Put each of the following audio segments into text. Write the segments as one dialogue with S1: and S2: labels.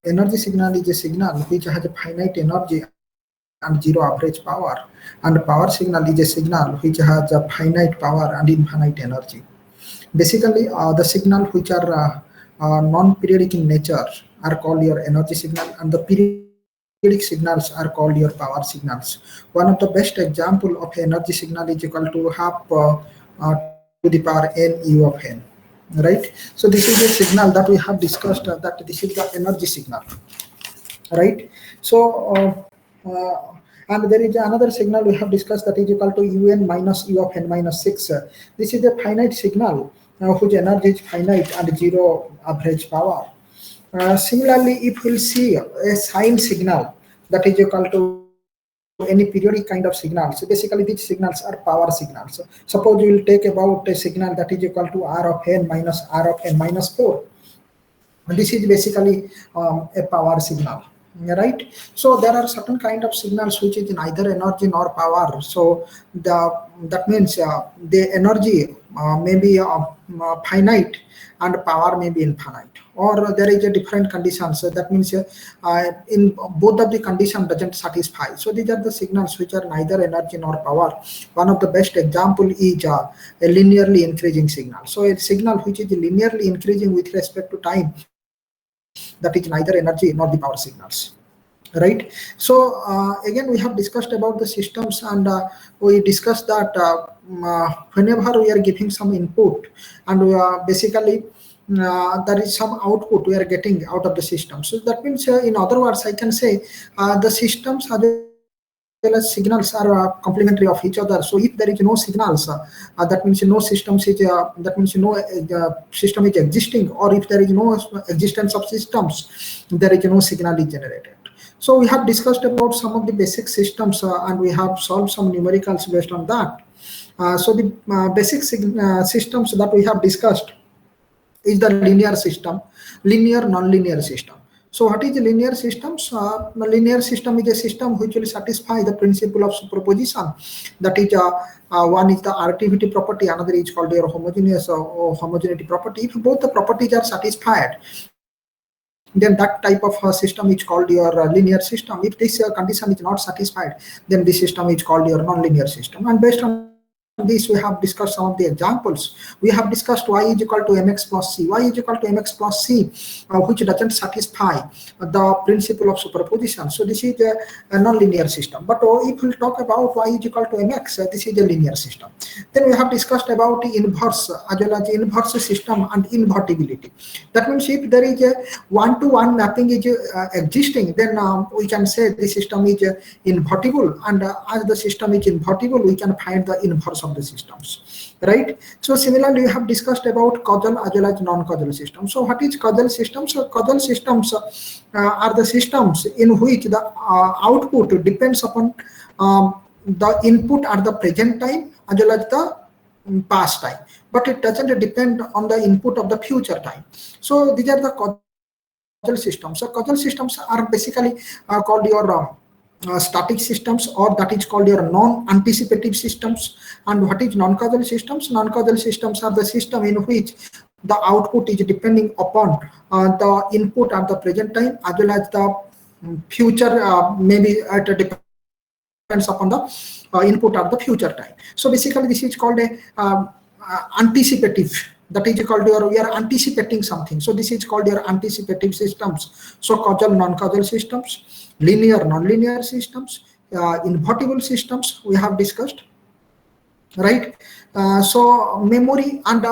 S1: energy signal is a signal which has a finite energy and zero average power, and power signal is a signal which has a finite power and infinite energy. Basically, the signal which are non-periodic in nature are called your energy signal, and the periodic signals are called your power signals. One of the best example of energy signal is equal to half to the power n u of n. Right. So this is a signal that we have discussed that this is the energy signal. Right. So and there is another signal we have discussed that is equal to un minus u of n minus 6. This is a finite signal whose energy is finite and zero average power. Similarly, if we'll see a sine signal that is equal to any periodic kind of signal, so basically these signals are power signals. Suppose we will take about a signal that is equal to r of n minus r of n minus 4. This is basically a power signal, right? So there are certain kind of signals which is neither energy nor power. So that means the energy may be finite and power may be infinite, or there is a different condition. So that means in both of the condition doesn't satisfy. So these are the signals which are neither energy nor power. One of the best example is a linearly increasing signal. So a signal which is linearly increasing with respect to time, that is neither energy nor the power signals. Right. So again, we have discussed about the systems, and we discussed that whenever we are giving some input, and basically there is some output we are getting out of the system. So that means in other words I can say the systems as well as signals are complementary of each other. So if there is no signals, that means no systems is that means no system is existing, or if there is no existence of systems, there is no signal is generated. So we have discussed about some of the basic systems, and we have solved some numericals based on that. So the basic systems that we have discussed is the linear system, linear, non-linear system. So what is the linear systems? Linear system is a system which will satisfy the principle of superposition. That is, one is the additivity property, another is called your homogeneity property. If both the properties are satisfied, then that type of system is called your linear system. If this condition is not satisfied, then this system is called your non-linear system. And based on this, we have discussed some of the examples. We have discussed y is equal to mx plus c. Y is equal to mx plus c, which doesn't satisfy the principle of superposition. So this is a non-linear system. But if we talk about y is equal to mx, this is a linear system. Then we have discussed about the inverse as well as inverse system and invertibility. That means if there is a one-to-one mapping is existing, then we can say the system is invertible, and as the system is invertible, we can find the inverse of the systems, right? So similarly, we have discussed about causal as well as non-causal systems. So what is causal systems? So causal systems are the systems in which the output depends upon the input at the present time as well as the past time, but it doesn't depend on the input of the future time. So these are the causal systems. So causal systems are basically called your static systems, or that is called your non-anticipative systems. And what is non-causal systems? Non-causal systems are the system in which the output is depending upon the input at the present time as well as the future, maybe it depends upon the input at the future time. So basically this is called a anticipative, that is called your, we are anticipating something. So this is called your anticipative systems. So causal, non-causal systems, linear, non-linear systems, invertible systems we have discussed, right? So memory and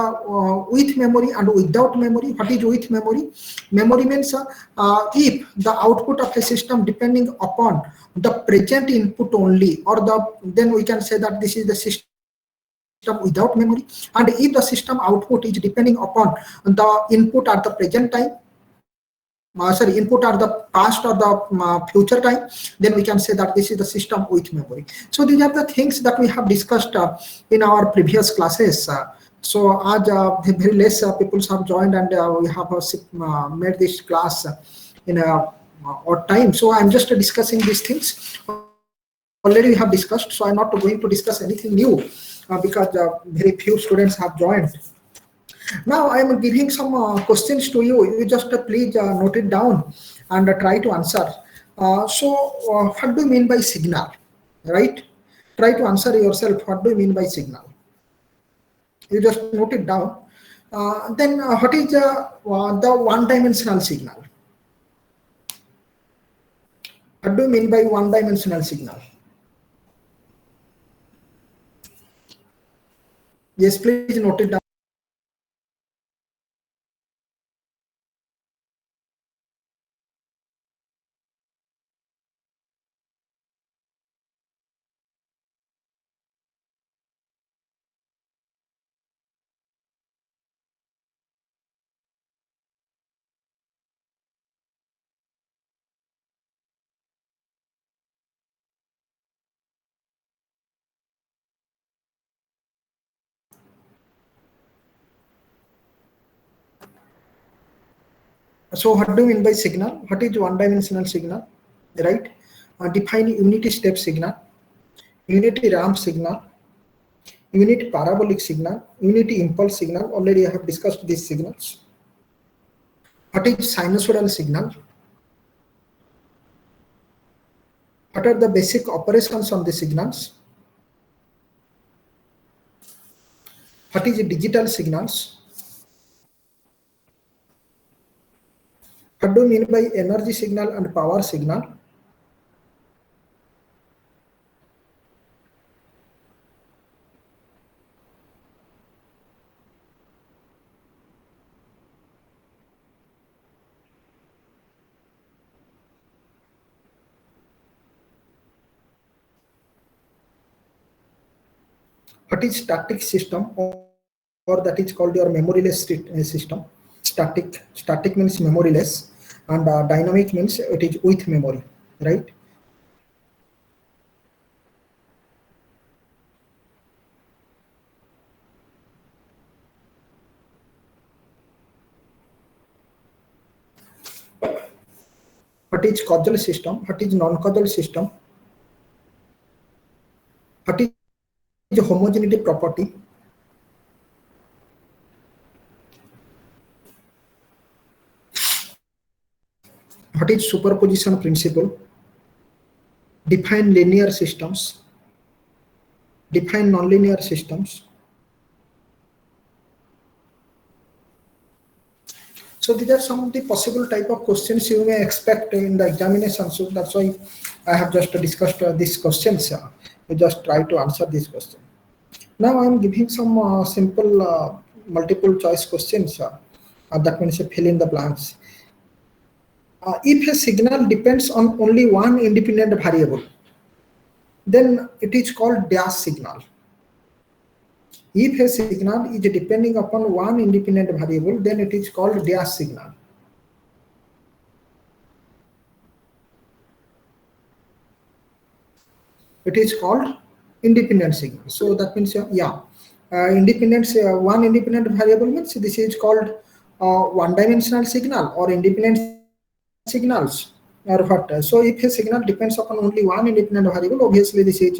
S1: with memory and without memory. What is with memory? Memory means if the output of a system depending upon the present input only, or then we can say that this is the system without memory. And if the system output is depending upon the input at the present time, input at the past or the future time, then we can say that this is the system with memory. So these are the things that we have discussed in our previous classes. So as very less people have joined, and we have made this class in a odd time. So I'm just discussing these things. Already we have discussed, so I'm not going to discuss anything new because very few students have joined. Now I am giving some questions to you. You just please note it down and try to answer. What do you mean by signal? Right? Try to answer yourself. What do you mean by signal? You just note it down. Then what is the one-dimensional signal? What do you mean by one-dimensional signal? Yes, please note it down. So what do you mean by signal? What is one-dimensional signal? Right? Define unity step signal, unity ramp signal, unity parabolic signal, unity impulse signal. Already I have discussed these signals. What is sinusoidal signal? What are the basic operations on the signals? What is digital signals? What do you mean by energy signal and power signal? What is static system, or that is called your memoryless system? Static means memoryless, and dynamic means it is with memory, right? What is causal system? What is non-causal system? What is homogeneity property? What is superposition principle? Define linear systems. Define nonlinear systems. So these are some of the possible type of questions you may expect in the examination. So that's why I have just discussed these questions. You just try to answer these questions. Now I am giving some simple multiple choice questions. That means fill in the blanks. If a signal depends on only one independent variable, then it is called dash signal. If a signal is depending upon one independent variable, then it is called dash signal. It is called independent signal. So that means, one independent variable means this is called one-dimensional signal or independent signals or what. So if a signal depends upon only one independent variable, obviously this is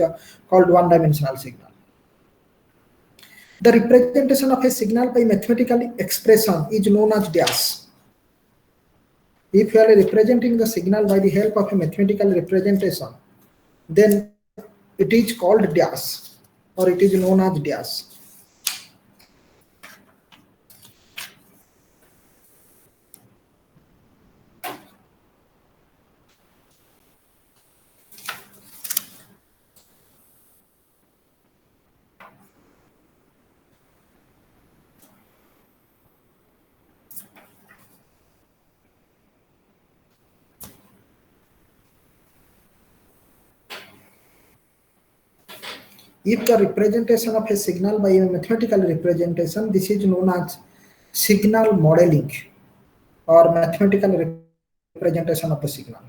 S1: called one-dimensional signal. The representation of a signal by mathematical expression is known as dash. If you are representing the signal by the help of a mathematical representation, then it is called dash, or it is known as dash. If the representation of a signal by a mathematical representation, this is known as signal modeling or mathematical representation of a signal.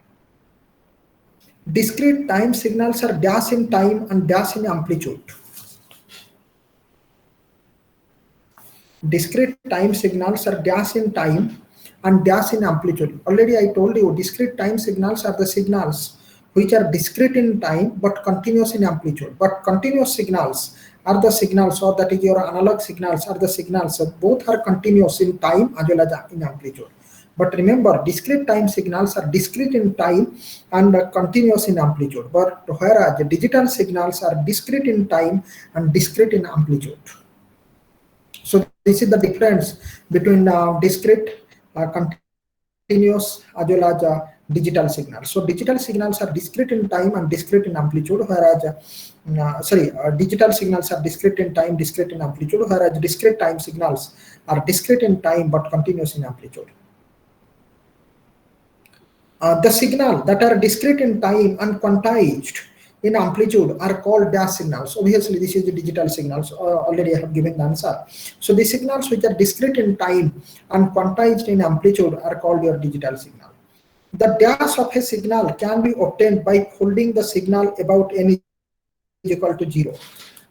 S1: Discrete time signals are dash in time and dash in amplitude. Discrete time signals are dash in time and dash in amplitude. Already I told you discrete time signals are the signals which are discrete in time but continuous in amplitude. But continuous signals are the signals, or that is your analog signals are the signals, both are continuous in time as well as in amplitude. But remember, discrete time signals are discrete in time and continuous in amplitude, but whereas digital signals are discrete in time and discrete in amplitude. So this is the difference between discrete, continuous as well as digital signals. So digital signals are discrete in time and discrete in amplitude, whereas digital signals are discrete in time, discrete in amplitude, whereas discrete time signals are discrete in time but continuous in amplitude. The signal that are discrete in time and quantized in amplitude are called dash signals. Obviously, this is the digital signals. Already I have given the answer. So the signals which are discrete in time and quantized in amplitude are called your digital signal. The dash of a signal can be obtained by holding the signal about n is equal to 0.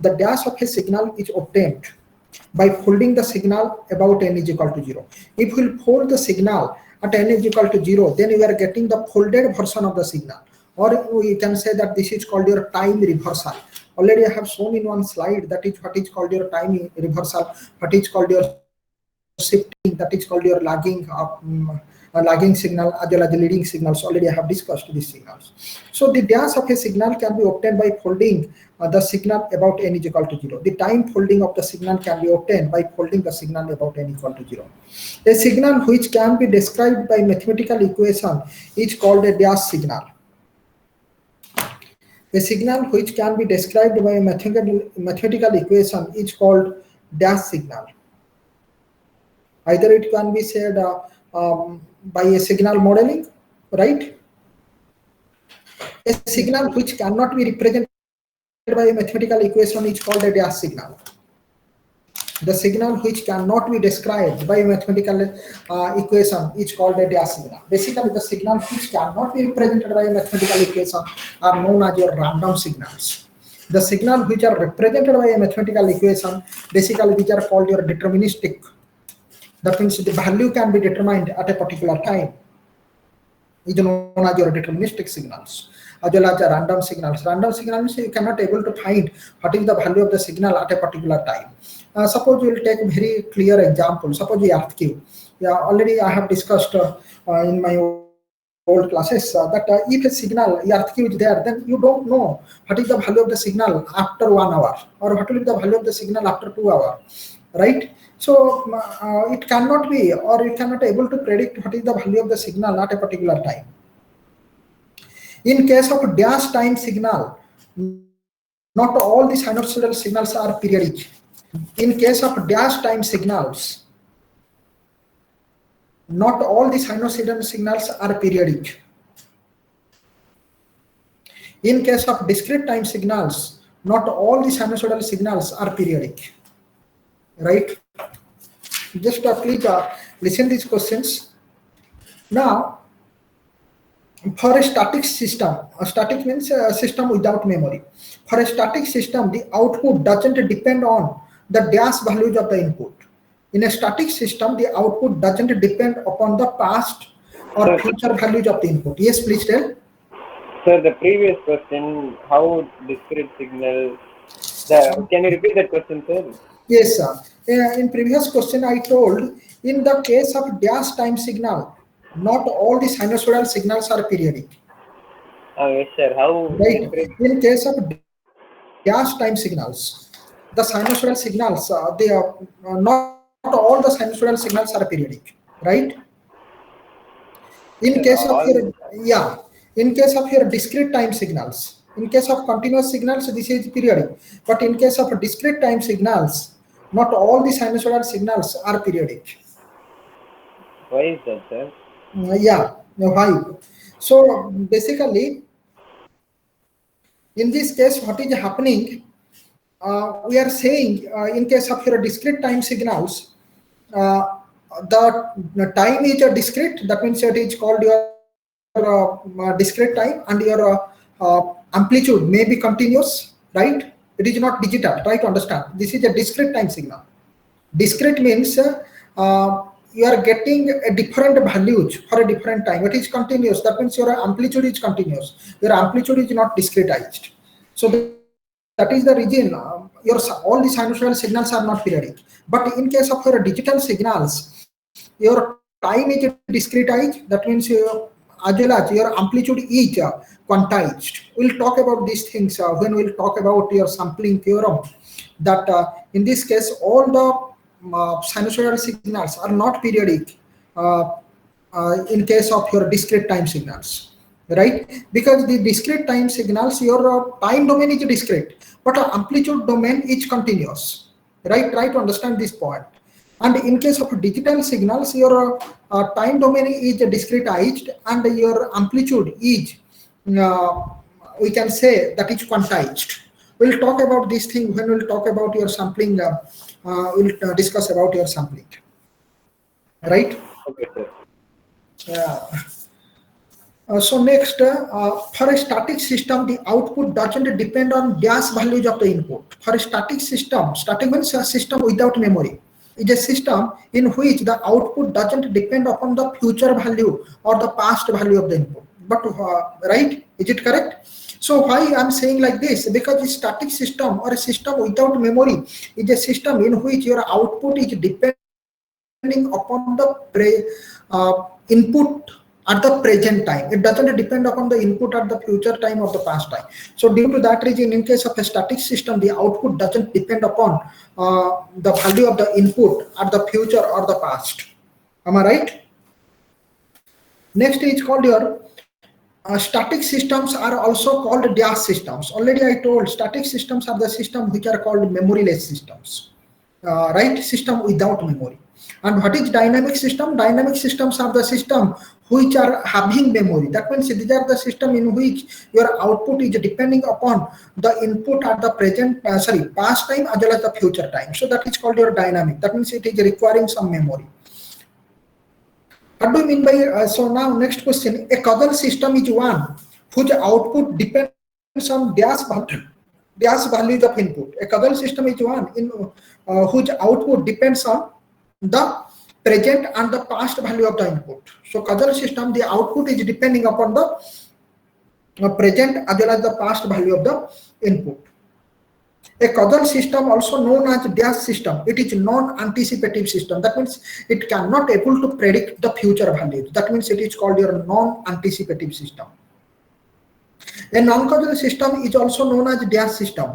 S1: The dash of a signal is obtained by holding the signal about n is equal to 0. If we hold the signal at n is equal to 0, then we are getting the folded version of the signal. Or we can say that this is called your time reversal. Already I have shown in one slide that is what is called your time reversal, what is called your shifting, that is called your lagging lagging signal as well as the leading signals. Already I have discussed these signals. So the dash of a signal can be obtained by folding the signal about n is equal to 0. The time folding of the signal can be obtained by folding the signal about n equal to 0. A signal which can be described by mathematical equation is called a dash signal. A signal which can be described by a mathematical equation is called dash signal. Either it can be said by a signal modeling, right? A signal which cannot be represented by a mathematical equation is called a dash signal. The signal which cannot be described by a mathematical equation is called a dash signal. Basically, the signal which cannot be represented by a mathematical equation are known as your random signals. The signal which are represented by a mathematical equation, basically these are called your deterministic. That means the value can be determined at a particular time. Is known as your deterministic signals, as well as random signals. Random signals you cannot able to find what is the value of the signal at a particular time. Suppose we will take a very clear example. Suppose the earthquake. Yeah, already I have discussed in my old classes that if a signal earthquake is there, then you don't know what is the value of the signal after 1 hour, or what will be the value of the signal after 2 hours, right? So it cannot be, or you cannot able to predict what is the value of the signal at a particular time. In case of dash time signal, not all the sinusoidal signals are periodic. In case of dash time signals, not all the sinusoidal signals are periodic. In case of discrete time signals, not all the sinusoidal signals are periodic, right? Just please listen these questions. Now, for a static system, a static means a system without memory. For a static system, the output doesn't depend on the dash values of the input. In a static system, the output doesn't depend upon the past or future values of the input. Yes, please tell.
S2: Sir, the previous question, how discrete signal, can you repeat that question, sir?
S1: Yes, sir. In previous question, I told in the case of dash time signal, not all the sinusoidal signals are periodic.
S2: Yes, sir. How?
S1: Right. In case of dash time signals, the sinusoidal signals, they are not all the sinusoidal signals are periodic, right? In case of your, yeah, in case of your discrete time signals, in case of continuous signals, this is periodic. But in case of discrete time signals, not all the sinusoidal signals are periodic.
S2: Why is that, sir?
S1: Yeah, why? So basically, in this case, what is happening? We are saying in case of your discrete time signals, the time is a discrete. That means it is called your discrete time, and your amplitude may be continuous, right? It is not digital. Try to understand. This is a discrete time signal. Discrete means you are getting a different values for a different time. It is continuous. That means your amplitude is continuous. Your amplitude is not discretized. So that is the reason all the sinusoidal signals are not periodic. But in case of your digital signals, your time is discretized. That means as well as your amplitude is quantized. We'll talk about these things when we'll talk about your sampling theorem. That in this case, all the sinusoidal signals are not periodic in case of your discrete time signals, right? Because the discrete time signals, your time domain is discrete, but amplitude domain is continuous, right? Try to understand this point. And in case of digital signals, your time domain is discretized and your amplitude is, we can say that it's quantized. We'll talk about this thing when we'll talk about your sampling. We'll discuss about your sampling, right?
S2: Okay, sir.
S1: Yeah. So next, for a static system, the output doesn't depend on dash values of the input. For a static system, static means a system without memory. Is a system in which the output doesn't depend upon the future value or the past value of the input. But right, is it correct? So why I'm saying like this? Because a static system or a system without memory is a system in which your output is depending upon the input at the present time. It doesn't depend upon the input at the future time or the past time. So due to that reason, in case of a static system, the output doesn't depend upon the value of the input at the future or the past. Am I right? Next is called your static systems are also called dash systems. Already I told static systems are the systems which are called memoryless systems, right? System without memory. And what is dynamic system? Dynamic systems are the system which are having memory. That means these are the system in which your output is depending upon the input at the present, past time as well as the future time. So that is called your dynamic. That means it is requiring some memory. What do you mean by, so now next question, a causal system is one whose output depends on dash values of input. A causal system is one in whose output depends on the present and the past value of the input. So causal system, the output is depending upon the present as well as the past value of the input. A causal system, also known as dash system, it is non-anticipative system. That means it cannot able to predict the future values. That means it is called your non-anticipative system. A non-causal system is also known as dash system.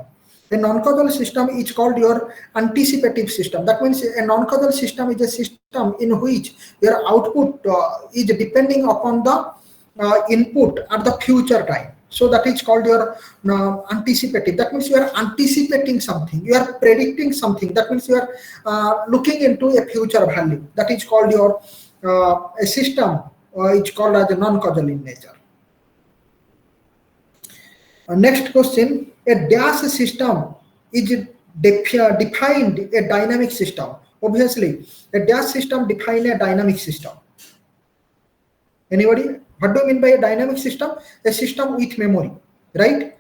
S1: A non-causal system is called your anticipative system. That means a non-causal system is a system in which your output is depending upon the input at the future time. So that is called your anticipative. That means you are anticipating something, you are predicting something. That means you are looking into a future value. That is called your a system. It's called as a non-causal in nature. Next question, a dash system is defined a dynamic system. Obviously, a dash system defines a dynamic system. Anybody? What do you mean by a dynamic system? A system with memory, right?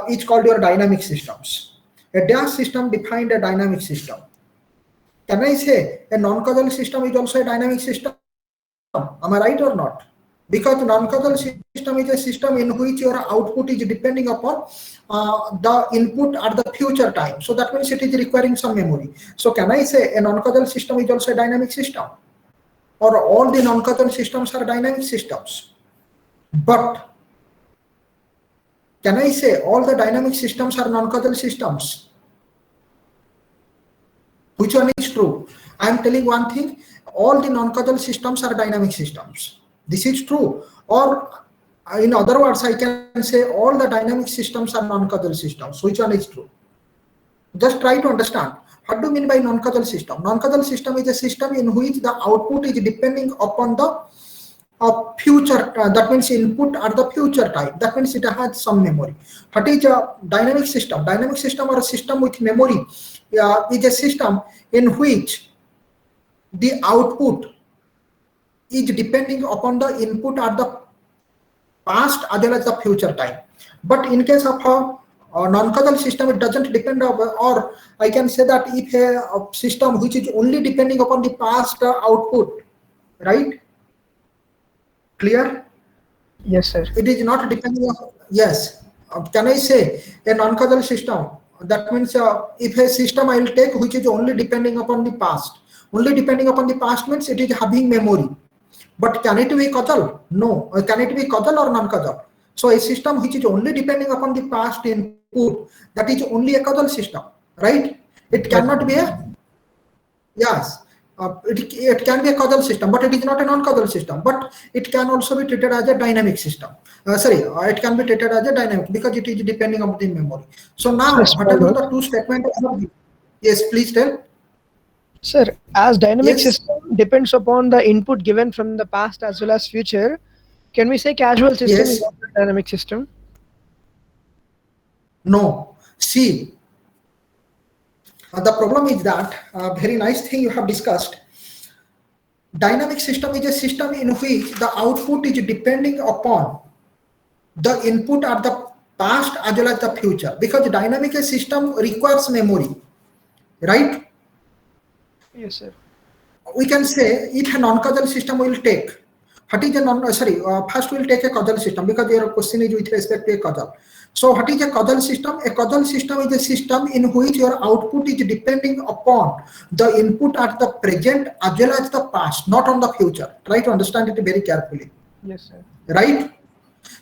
S1: It's called your dynamic systems. A dash system defined a dynamic system. Can I say a non-causal system is also a dynamic system? Am I right or not? Because non-causal system is a system in which your output is depending upon the input at the future time. So that means it is requiring some memory. So can I say a non-causal system is also a dynamic system? Or all the non-causal systems are dynamic systems? But can I say all the dynamic systems are non-causal systems? Which one is true? I am telling one thing, all the non-causal systems are dynamic systems. This is true. Or in other words, I can say all the dynamic systems are non-causal systems. Which one is true? Just try to understand. What do you mean by non-causal system? Non-causal system is a system in which the output is depending upon the future, that means input at the future time. That means it has some memory. What is a dynamic system? Dynamic system or a system with memory is a system in which the output is depending upon the input at the past as well as the future time. But in case of a non-causal system, it doesn't depend on, or I can say that if a system which is only depending upon the past output, right? Clear?
S3: Yes, sir.
S1: It is not depending on, yes. Can I say a non-causal system? That means if a system I will take which is only depending upon the past. Only depending upon the past means it is having memory. But can it be causal? No. Can it be causal or non-causal? So a system which is only depending upon the past input, that is only a causal system, right? It cannot be a, yes, it can be a causal system, but it is not a non-causal system. But it can also be treated as a dynamic system. It can be treated as a dynamic because it is depending on the memory. So now,
S3: Yes,
S1: whatever the two statements I have given, yes, please tell.
S3: Sir, as dynamic
S1: Yes.
S3: system depends upon the input given from the past as well as future, can we say casual system
S1: Yes.
S3: is also a dynamic system?
S1: No. See, the problem is that very nice thing you have discussed. Dynamic system is a system in which the output is depending upon the input at the past as well as the future, because dynamic system requires memory, right?
S3: Yes, sir.
S1: We can say if a non-causal system will take, what is a first we'll take a causal system because your question is with respect to a causal. So what is a causal system? A causal system is a system in which your output is depending upon the input at the present as well as the past, not on the future. Try to understand it very carefully.
S3: Yes, sir.
S1: Right?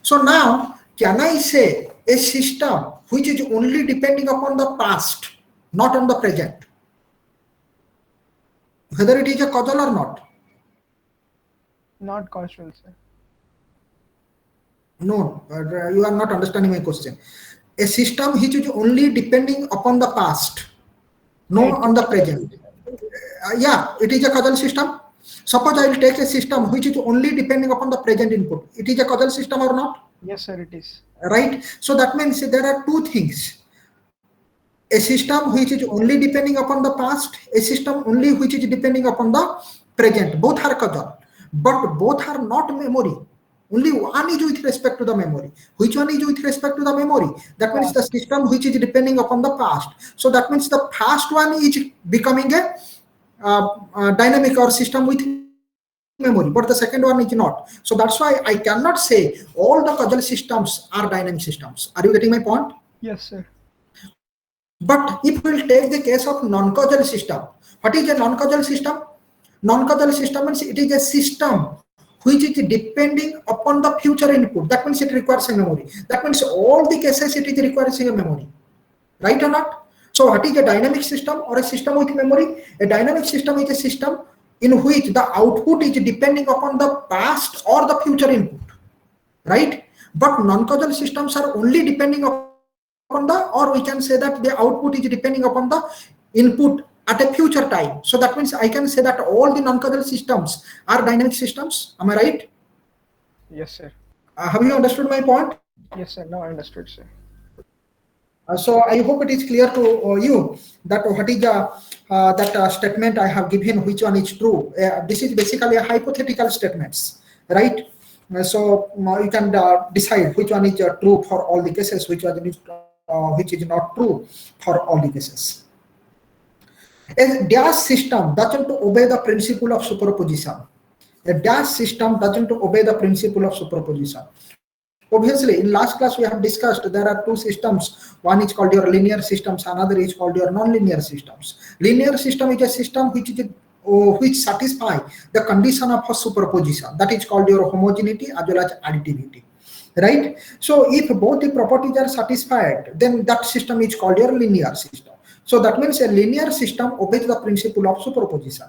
S1: So now, can I say a system which is only depending upon the past, not on the present, whether it is a causal or not?
S3: Not causal, sir.
S1: No, you are not understanding my question. A system which is only depending upon the past, no
S3: Right.
S1: on the present. Yeah, it is a causal system. Suppose I will take a system which is only depending upon the present input. It is a causal system or not?
S3: Yes, sir, it is.
S1: Right? So that means there are two things. A system which is only depending upon the past, a system only which is depending upon the present. Both are causal, but both are not memory. Only one is with respect to the memory. Which one is with respect to the memory? That means the system which is depending upon the past. So that means the past one is becoming a dynamic or system with memory, but the second one is not. So that's why I cannot say all the causal systems are dynamic systems. Are you getting my point?
S3: Yes, sir.
S1: But if we will take the case of non-causal system, what is a non-causal system? Non-causal system means it is a system which is depending upon the future input. That means it requires a memory. That means all the cases it is requiring a memory. Right or not? So what is a dynamic system or a system with memory? A dynamic system is a system in which the output is depending upon the past or the future input. Right? But non-causal systems are only depending upon the, or we can say that the output is depending upon the input at a future time. So that means I can say that all the non-causal systems are dynamic systems. Am I right?
S3: Yes, sir.
S1: Have you understood my point?
S3: Yes, sir. Now I understood, sir.
S1: So I hope it is clear to you that what is that statement I have given, which one is true. This is basically a hypothetical statements, right? So you can decide which one is true for all the cases, which is not true for all the cases. A dash system doesn't obey the principle of superposition. A dash system doesn't obey the principle of superposition. Obviously, in last class we have discussed there are two systems. One is called your linear systems, another is called your non-linear systems. Linear system is a system which satisfy the condition of a superposition. That is called your homogeneity as well as additivity. Right? So if both the properties are satisfied, then that system is called your linear system. So that means a linear system obeys the principle of superposition.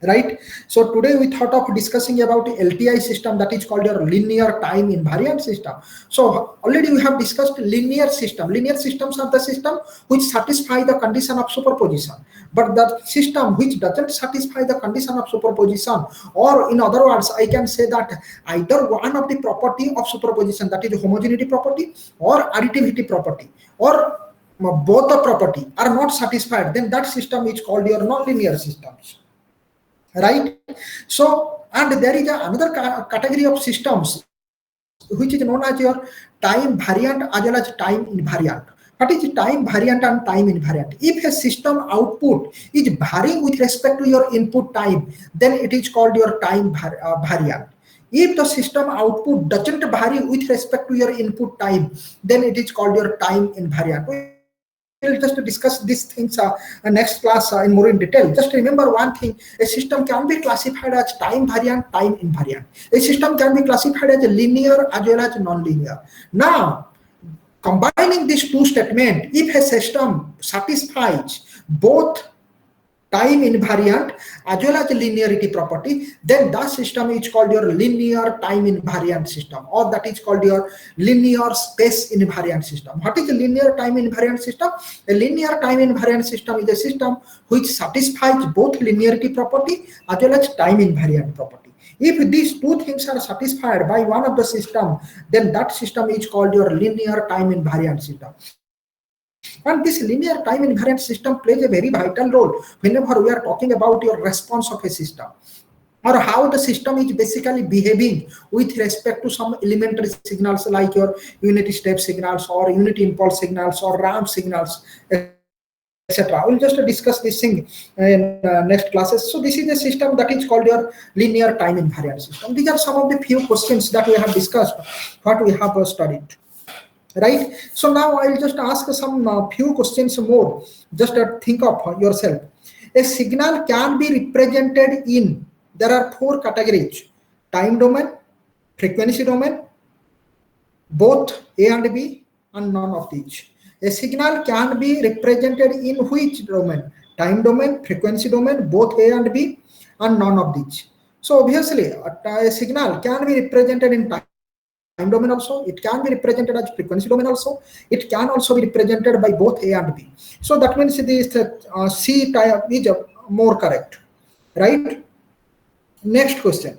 S1: Right? So today we thought of discussing about LTI system, that is called your linear time invariant system. So already we have discussed linear system. Linear systems are the system which satisfy the condition of superposition. But the system which doesn't satisfy the condition of superposition, or in other words, I can say that either one of the property of superposition, that is homogeneity property or additivity property, or both the property are not satisfied, then that system is called your non-linear systems. Right? So, and there is another category of systems which is known as your time variant as well as time invariant. What is time variant and time invariant? If a system output is varying with respect to your input time, then it is called your time variant. If the system output doesn't vary with respect to your input time, then it is called your time invariant. will just discuss these things next class in more in detail. Just remember one thing: a system can be classified as time variant, time invariant. A system can be classified as linear as well as non-linear. Now, combining these two statements, if a system satisfies both time invariant as well as linearity property, then that system is called your linear time invariant system, or that is called your linear space invariant system. What is a linear time invariant system? A linear time invariant system is a system which satisfies both linearity property as well as time invariant property. If these two things are satisfied by one of the system, then that system is called your linear time invariant system. And this linear time invariant system plays a very vital role whenever we are talking about your response of a system, or how the system is basically behaving with respect to some elementary signals like your unit step signals or unit impulse signals or ramp signals, etc. We'll just discuss this thing in next classes. So this is a system that is called your linear time invariant system. These are some of the few questions that we have discussed, what we have studied. Right. So now I'll just ask some few questions more. Just think of yourself. A signal can be represented in, there are 4 categories: time domain, frequency domain, both A and B, and none of these. A signal can be represented in which domain? Time domain, frequency domain, both A and B, and none of these. So obviously a signal can be represented in time domain also, it can be represented as frequency domain also, it can also be represented by both A and B. So that means this C type is more correct, right? Next question.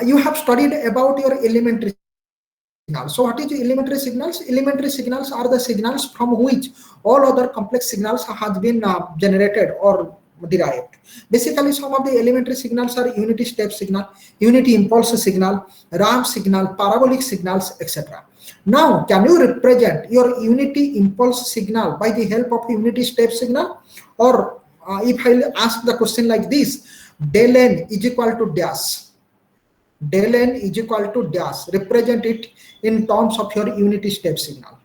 S1: You have studied about your elementary signals. So what is elementary signals? Elementary signals are the signals from which all other complex signals have been generated or derived. Basically, some of the elementary signals are unity step signal, unity impulse signal, ramp signal, parabolic signals, etc. Now, can you represent your unity impulse signal by the help of unity step signal? Or if I ask the question like this, del n is equal to dash, del n is equal to dash, represent it in terms of your unity step signal.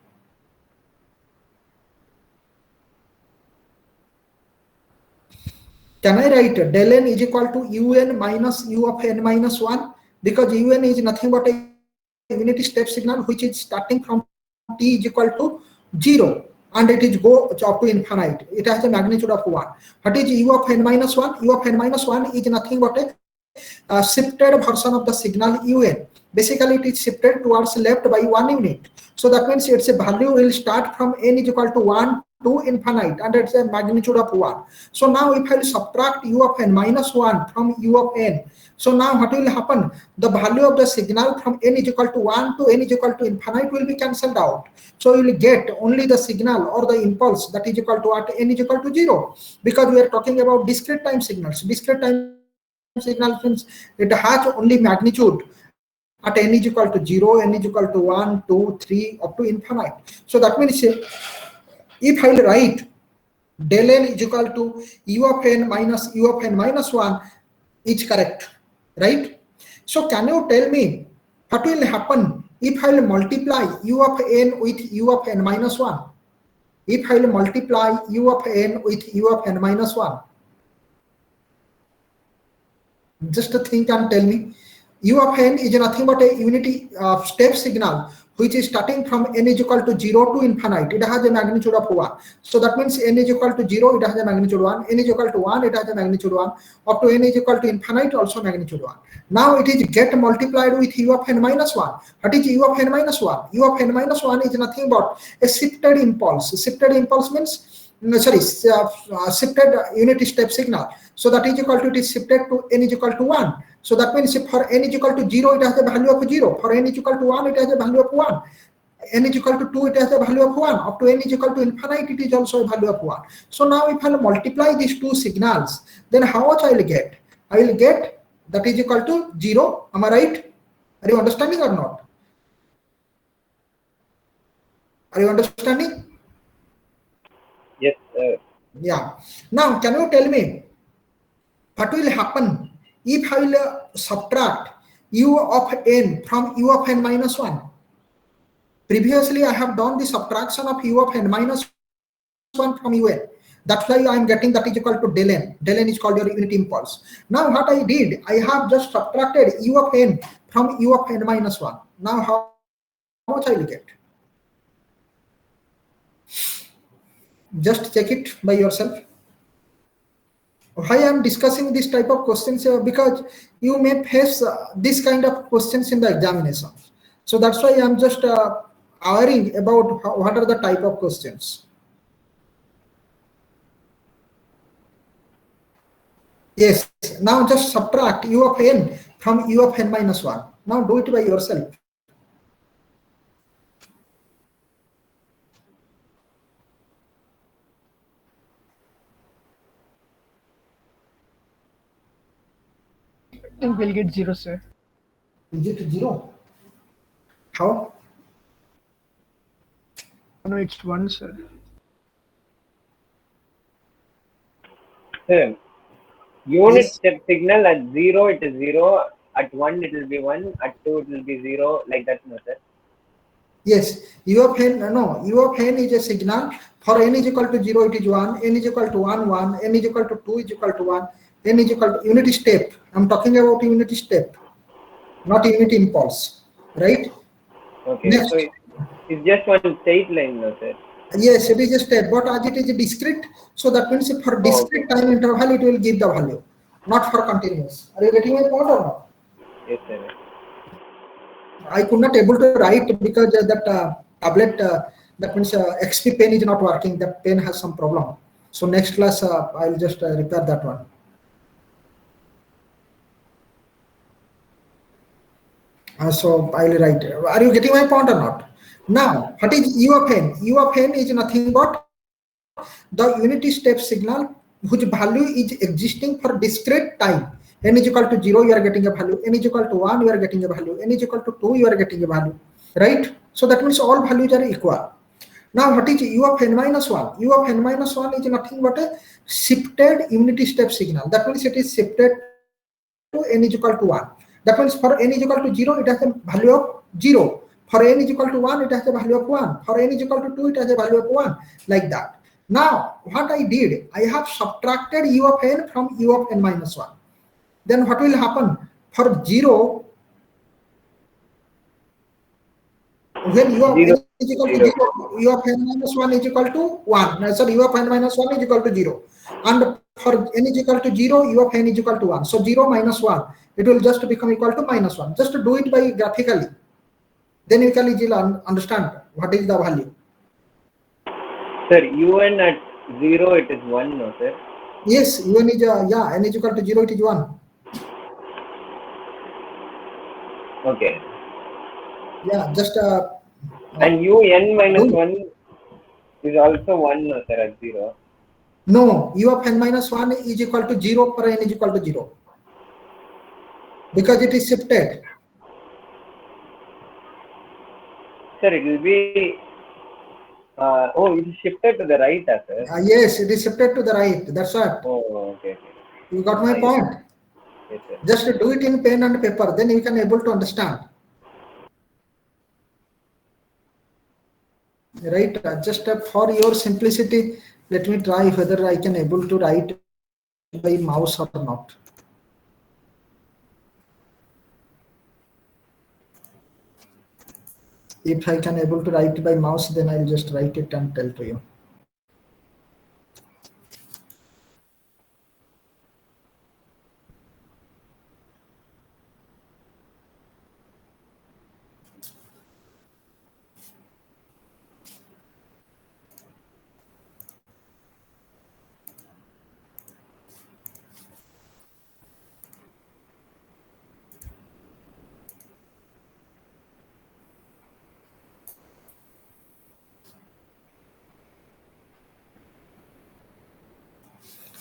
S1: Can I write del n is equal to un minus u of n minus 1? Because un is nothing but a unity step signal which is starting from t is equal to 0 and it is go up to infinite. It has a magnitude of 1. What is u of n minus 1? U of n minus 1 is nothing but a shifted version of the signal un. Basically, it is shifted towards left by 1 unit. So that means its value will start from n is equal to 1 to infinite, and it's a magnitude of 1. So now if I subtract u of n minus 1 from u of n, so now what will happen? The value of the signal from n is equal to 1 to n is equal to infinite will be cancelled out. So you will get only the signal or the impulse that is equal to at n is equal to 0, because we are talking about discrete time signals. Discrete time signal means it has only magnitude at n is equal to 0, n is equal to 1, 2, 3, up to infinite. So that means if I will write del n is equal to u of n minus u of n minus 1 is correct, right? So can you tell me what will happen if I will multiply u of n with u of n minus 1? If I will multiply u of n with u of n minus 1, just think and tell me. U of n is nothing but a unity step signal which is starting from n is equal to 0 to infinite. It has a magnitude of 1. So that means n is equal to 0, it has a magnitude 1. N is equal to 1, it has a magnitude 1. Up to n is equal to infinite, also magnitude 1. Now it is get multiplied with u of n minus 1. What is u of n minus 1? U of n minus 1 is nothing but a shifted impulse. Shifted impulse means, shifted unity step signal. So that is equal to, it is shifted to n is equal to 1. So that means if for n is equal to 0, it has a value of 0. For n is equal to 1, it has a value of 1. N is equal to 2, it has a value of 1. Up to n is equal to infinite, it is also a value of 1. So now if I multiply these two signals, then how much I will get? I will get that is equal to 0. Am I right? Are you understanding or not? Are you understanding?
S2: Yes,
S1: Yeah. Now, can you tell me what will happen if I will subtract u of n from u of n minus 1? Previously, I have done the subtraction of u of n minus 1 from un. That's why I am getting that is equal to del n. Del n is called your unit impulse. Now what I did, I have just subtracted u of n from u of n minus 1. Now how much I will get? Just check it by yourself. Why I am discussing this type of questions? Because you may face this kind of questions in the examination. So that's why I am just worrying about what are the type of questions. Yes, now just subtract u of n from u of n minus 1. Now do it by yourself.
S3: I think we'll get 0, sir.
S1: Is it 0? How?
S3: No, it's 1, sir.
S2: Sir, unit
S1: Yes.
S2: step signal at 0 it is 0, at 1 it will be 1, at 2 it will be 0, like that, no sir?
S1: Yes, u of n, no, u of n is a signal. For n is equal to 0, it is 1, n is equal to 1, 1, n is equal to 2 is equal to 1, n is equal to unit step. I'm talking about unit step, not unit impulse, right?
S2: Okay,
S1: Next.
S2: so it's just one straight line, no sir?
S1: Yes, it is a step, but as it is a discrete, so that means for discrete time interval, it will give the value, not for continuous. Are you getting my point or not?
S2: Yes, sir.
S1: I could not able to write because that tablet, that means XP pen is not working. That pen has some problem. So next class, I'll just repair that one. So I'll write. Are you getting my point or not? Now, what is U of n? U of n is nothing but the unit step signal whose value is existing for discrete time. N is equal to 0, you are getting a value. N is equal to 1, you are getting a value. N is equal to 2, you are getting a value. Right? So that means all values are equal. Now what is u of n minus 1? U of n minus 1 is nothing but a shifted unit step signal. That means it is shifted to n is equal to 1. That means for n is equal to 0, it has a value of 0. For n is equal to 1, it has a value of 1. For n is equal to 2, it has a value of 1. Like that. Now, what I did, I have subtracted u of n from u of n minus 1. Then what will happen? For 0, when u of n is equal to 0, u of n minus 1 is equal to 1. Sorry, u of n minus 1 is equal to 0. And for n is equal to 0, u of n is equal to 1. So 0 minus 1, it will just become equal to minus 1. Just to do it by graphically. Then you can understand what is the value.
S2: Sir, un at 0 it is 1, no sir?
S1: Yes, un is, yeah, n is equal to 0, it is 1.
S2: Okay.
S1: Yeah, just
S2: and un minus 1 is also 1, no sir, at 0?
S1: No, u of n minus 1 is equal to 0 for n is equal to 0. Because it is shifted.
S2: Sir, it will be, it is shifted to the right, sir?
S1: Yes, it is shifted to the right. That's what.
S2: Oh, okay.
S1: You got my point?
S2: Yes, sir.
S1: Just do it in pen and paper, then you can able to understand. Right? Just for your simplicity, let me try whether I can able to write by mouse or not. If I can able to write by mouse, then I'll just write it and tell to you.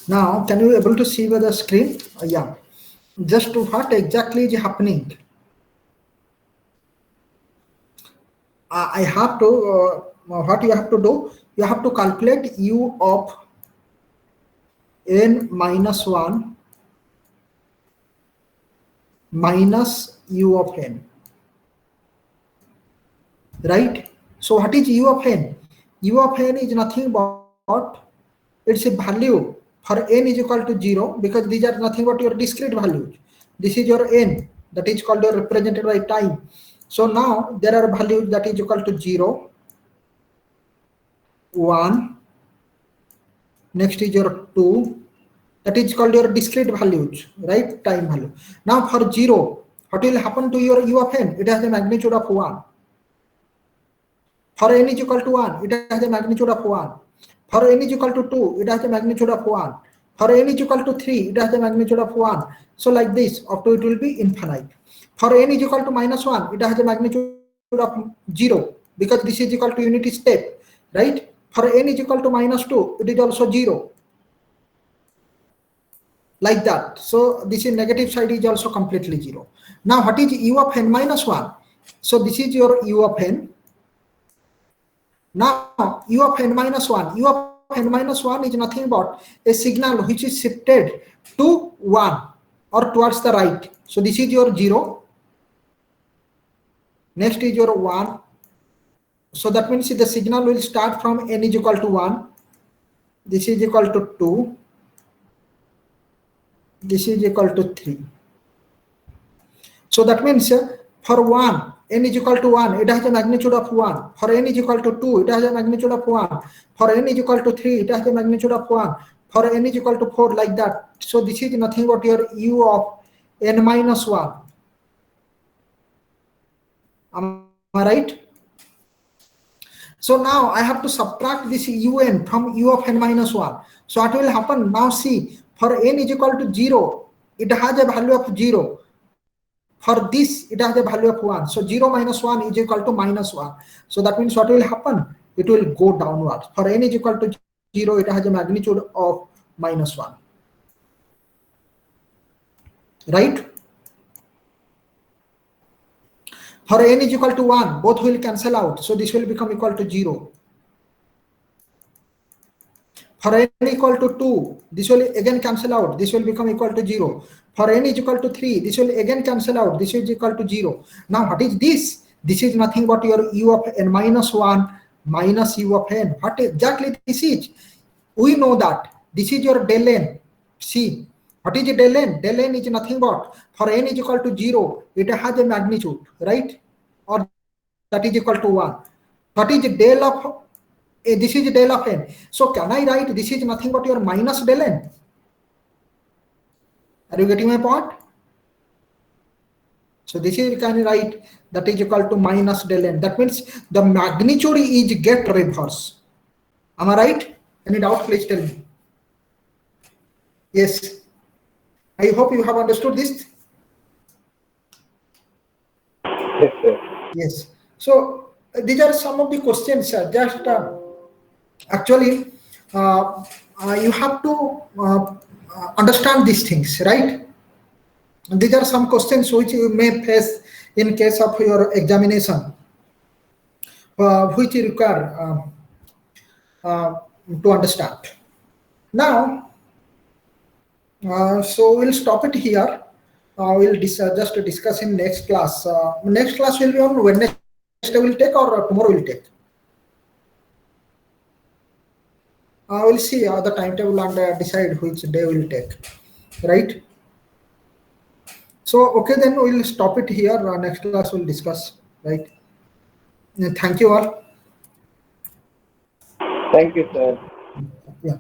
S1: Now, can you able to see with the screen? Yeah. Just what exactly is happening? I have to, what you have to do? You have to calculate u of n minus 1 minus u of n. Right? So what is u of n? U of n is nothing but its value for n is equal to 0, because these are nothing but your discrete values. This is your n, that is called your represented by time. So now there are values that is equal to 0, 1, next is your 2, that is called your discrete values, right? Time value. Now for 0, what will happen to your u of n? It has a magnitude of 1. For n is equal to 1, it has a magnitude of 1. For n is equal to 2, it has a magnitude of 1. For n is equal to 3, it has a magnitude of 1. So like this, up to it will be infinite. For n is equal to -1, it has a magnitude of 0, because this is equal to unity step, right? For n is equal to -2, it is also 0. Like that. So this is negative side is also completely 0. Now what is u of n minus 1? So this is your u of n. Now u of n minus 1. U of n minus 1 is nothing but a signal which is shifted to 1 or towards the right. So this is your 0. Next is your 1. So that means the signal will start from n is equal to 1. This is equal to 2. This is equal to 3. So that means for 1, n is equal to 1, it has a magnitude of 1. For n is equal to 2, it has a magnitude of 1. For n is equal to 3, it has a magnitude of 1. For n is equal to 4, like that. So this is nothing but your u of n minus 1. Am I right? So now I have to subtract this un from u of n minus 1. So what will happen? Now see, for n is equal to 0, it has a value of 0. For this, it has a value of 1. So 0 minus 1 is equal to -1. So that means what will happen? It will go downwards. For n is equal to 0, it has a magnitude of -1. Right? For n is equal to 1, both will cancel out. So this will become equal to 0. For n equal to 2, this will again cancel out. This will become equal to 0. For n is equal to 3, this will again cancel out. This is equal to 0. Now what is this? This is nothing but your u of n minus 1 minus u of n. What exactly this is? We know that this is your del n. See, what is del n? Del n is nothing but, for n is equal to 0, it has a magnitude, right? Or that is equal to 1. What is del of, this is del of n. So can I write this is nothing but your minus del n? Are you getting my point? So this is, can write that is equal to minus del n. That means the magnitude is get reverse. Am I right? Any doubt? Please tell me. Yes. I hope you have understood this.
S2: Yes, sir.
S1: Yes. So these are some of the questions. Just actually, you have to understand these things, right? These are some questions which you may face in case of your examination, which you require to understand. Now, so we'll stop it here. We'll just discuss in next class. Next class will be on Wednesday. We'll take, or tomorrow we'll take. We'll see the timetable and decide which day we'll take, right? So, okay, then we'll stop it here. Next class we'll discuss, right? Thank you all.
S2: Thank you, sir.
S1: Yeah.